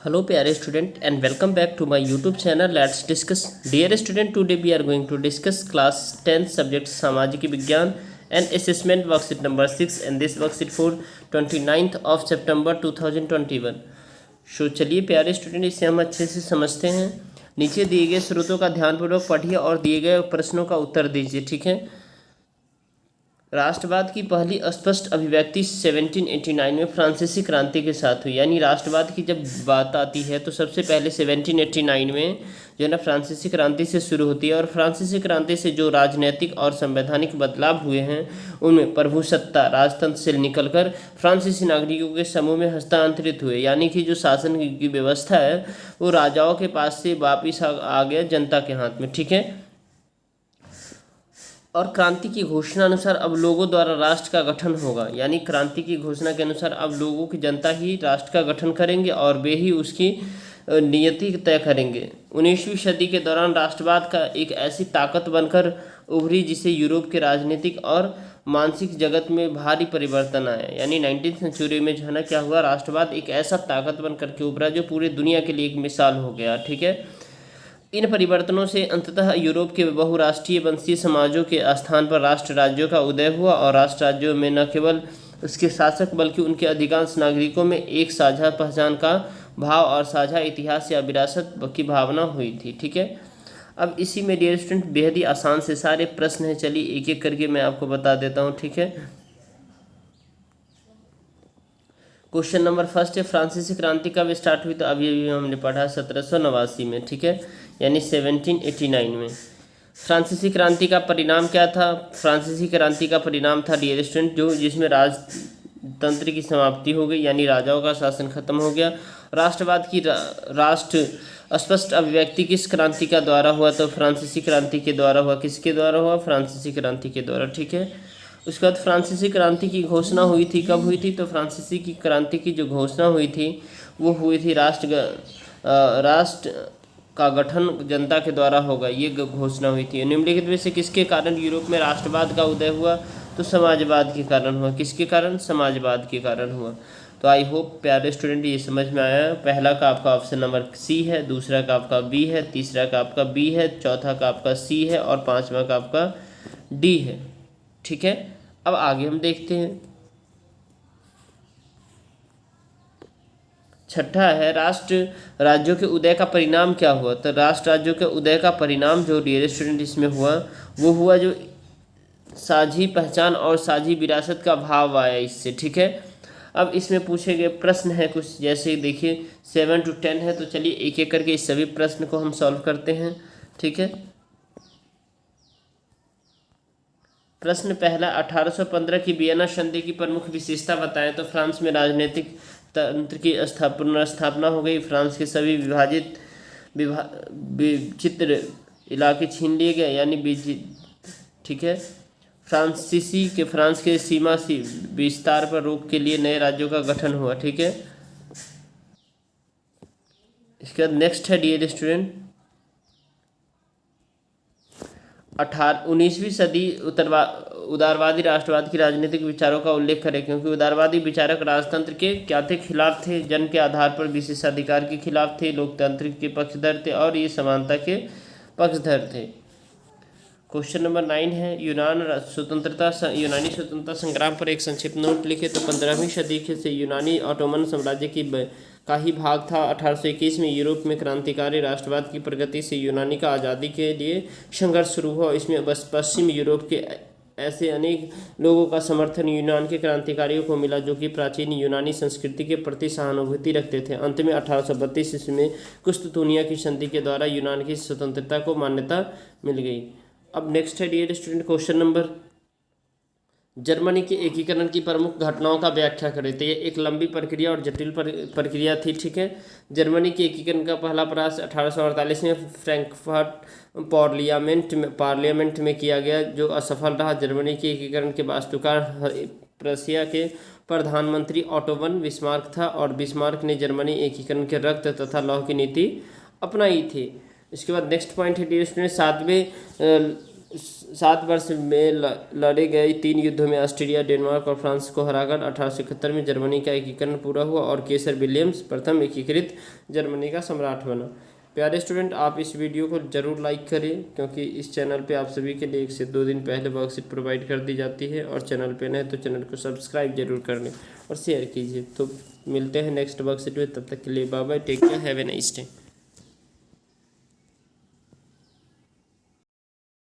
Hello, dear student, and welcome back to my YouTube channel. Let's discuss. Dear student, today we are going to discuss class 10 subject सामाजिक विज्ञान and assessment worksheet number 6 and this worksheet for 29th of September 2021. चलिए प्यारे student, इसे हम अच्छे से समझते हैं। नीचे दिए गए स्रोतों का ध्यानपूर्वक पढ़िए और दिए गए प्रश्नों का उत्तर दीजिए। ठीक है। राष्ट्रवाद की पहली स्पष्ट अभिव्यक्ति 1789 में फ्रांसीसी क्रांति के साथ हुई। यानी राष्ट्रवाद की जब बात आती है तो सबसे पहले 1789 में जो है ना फ्रांसीसी क्रांति से शुरू होती है। और फ्रांसीसी क्रांति से जो राजनीतिक और संवैधानिक बदलाव हुए हैं उनमें प्रभुसत्ता राजतंत्र से निकलकर फ्रांसीसी नागरिकों के समूह में हस्तांतरित हुए। यानी कि जो शासन की व्यवस्था है वो राजाओं के पास से वापिस आ गया जनता के हाथ में। ठीक है। और क्रांति की घोषणा अनुसार अब लोगों द्वारा राष्ट्र का गठन होगा। यानी क्रांति की घोषणा के अनुसार अब लोगों की जनता ही राष्ट्र का गठन करेंगे और वे ही उसकी नियति तय करेंगे। 19वीं सदी के दौरान राष्ट्रवाद का एक ऐसी ताकत बनकर उभरी जिसे यूरोप के राजनीतिक और मानसिक जगत में भारी परिवर्तन आया। यानी 19वीं सेंचुरी में जो है ना क्या हुआ, राष्ट्रवाद एक ऐसा ताकत बनकर के उभरा जो पूरी दुनिया के लिए एक मिसाल हो गया। ठीक है। इन परिवर्तनों से अंततः यूरोप के बहुराष्ट्रीय वंशीय समाजों के स्थान पर राष्ट्र राज्यों का उदय हुआ और राष्ट्र राज्यों में न केवल उसके शासक बल्कि उनके अधिकांश नागरिकों में एक साझा पहचान का भाव और साझा इतिहास या विरासत की भावना हुई थी। ठीक है। अब इसी में डियर स्टूडेंट बेहद ही आसान से सारे प्रश्न हैं। चलिए एक एक करके मैं आपको बता देता हूँ। ठीक है। क्वेश्चन नंबर फर्स्ट है, फ्रांसीसी क्रांति कब स्टार्ट हुई? तो अभी हमने पढ़ा 1789 में। ठीक है। यानी 1789 में। फ्रांसीसी क्रांति का परिणाम क्या था? फ्रांसीसी क्रांति का परिणाम था डियर स्टूडेंट जिसमें राजतंत्र की समाप्ति हो गई। यानी राजाओं का शासन खत्म हो गया। राष्ट्रवाद की राष्ट्र स्पष्ट अभिव्यक्ति किस क्रांति का द्वारा हुआ? तो फ्रांसीसी क्रांति के द्वारा हुआ। किसके द्वारा हुआ? फ्रांसीसी क्रांति के द्वारा। ठीक है। उसके बाद फ्रांसीसी क्रांति की घोषणा हुई थी। कब हुई थी? तो फ्रांसीसी की क्रांति की जो घोषणा हुई थी वो हुई थी राष्ट्र का गठन जनता के द्वारा होगा, ये घोषणा हुई थी। निम्नलिखित में से किसके कारण यूरोप में राष्ट्रवाद का उदय हुआ? तो समाजवाद के कारण हुआ। किसके कारण? समाजवाद के कारण हुआ। तो आई होप प्यारे स्टूडेंट ये समझ में आया। पहला का आपका ऑप्शन नंबर सी है, दूसरा का आपका बी है, तीसरा का आपका बी है, चौथा का आपका सी है और पांचवा का आपका डी है। ठीक है। अब आगे हम देखते हैं। छठा है, राष्ट्र राज्यों के उदय का परिणाम क्या हुआ? तो राष्ट्र राज्यों के उदय का परिणाम जो डियर स्टूडेंट इसमें हुआ वो हुआ जो साझी पहचान और साझी विरासत का भाव आया इससे। ठीक है। अब इसमें पूछे गए प्रश्न है कुछ, जैसे देखिए 7 to 10 है। तो चलिए एक एक करके इस सभी प्रश्न को हम सॉल्व करते हैं। ठीक है। प्रश्न पहला, 1815 की वियना संधि की प्रमुख विशेषता बताएं। तो फ्रांस में राजनीतिक तंत्र की पुनर्स्थापना हो गई। फ्रांस के सभी विभाजित विचित्र इलाके छीन लिए गए, यानी ठीक है। फ्रांस के सीमा विस्तार पर रोक के लिए नए राज्यों का गठन हुआ। ठीक है। इसके बाद नेक्स्ट है डियर स्टूडेंट, 19वीं सदी उदारवादी राष्ट्रवाद की राजनीतिक विचारों का उल्लेख करें। क्योंकि उदारवादी विचारक राजतंत्र के क्या थे? खिलाफ थे। जन के आधार पर विशेषाधिकार के खिलाफ थे। लोकतंत्र के पक्षधर थे और ये समानता के पक्षधर थे। क्वेश्चन नंबर 9 है, यूनानी स्वतंत्रता संग्राम पर एक संक्षिप्त नोट लिखे। तो 15वीं सदी से यूनानी ऑटोमन साम्राज्य का ही भाग था। 1821 में यूरोप में क्रांतिकारी राष्ट्रवाद की प्रगति से यूनानी का आज़ादी के लिए संघर्ष शुरू हुआ। इसमें बस पश्चिम यूरोप के ऐसे अनेक लोगों का समर्थन यूनान के क्रांतिकारियों को मिला जो कि प्राचीन यूनानी संस्कृति के प्रति सहानुभूति रखते थे। अंत में 1832 ईस्वी में कुस्तुतुनिया की संधि के द्वारा यूनान की स्वतंत्रता को मान्यता मिल गई। अब नेक्स्ट है dear student question number, Germany के एकीकरण की प्रमुख घटनाओं का व्याख्या करें। तो ये एक लंबी प्रक्रिया और जटिल प्रक्रिया थी। ठीक है। जर्मनी के एकीकरण का पहला प्रयास 1848 में फ्रैंकफर्ट पार्लियामेंट में किया गया, जो असफल रहा। जर्मनी के एकीकरण के वास्तुकार प्रशिया के प्रधानमंत्री ऑटो वन बिस्मार्क था और बिस्मार्क ने जर्मनी एकीकरण के रक्त तथा लौह की नीति अपनाई थी। इसके बाद नेक्स्ट पॉइंट है डियर स्टूडेंट, 7वें 7 वर्ष में लड़े गए 3 युद्धों में ऑस्ट्रिया, डेनमार्क और फ्रांस को हराकर 1871 में जर्मनी का एकीकरण पूरा हुआ और केसर विलियम्स प्रथम एकीकृत जर्मनी का सम्राट बना। प्यारे स्टूडेंट, आप इस वीडियो को ज़रूर लाइक करें, क्योंकि इस चैनल पे आप सभी के लिए 1 से 2 दिन पहले वर्कशीट प्रोवाइड कर दी जाती है। और चैनल पे नए तो चैनल को सब्सक्राइब जरूर कर लें और शेयर कीजिए। तो मिलते हैं नेक्स्ट वर्कशीट में, तब तक के लिए bye bye, take care, have a nice day.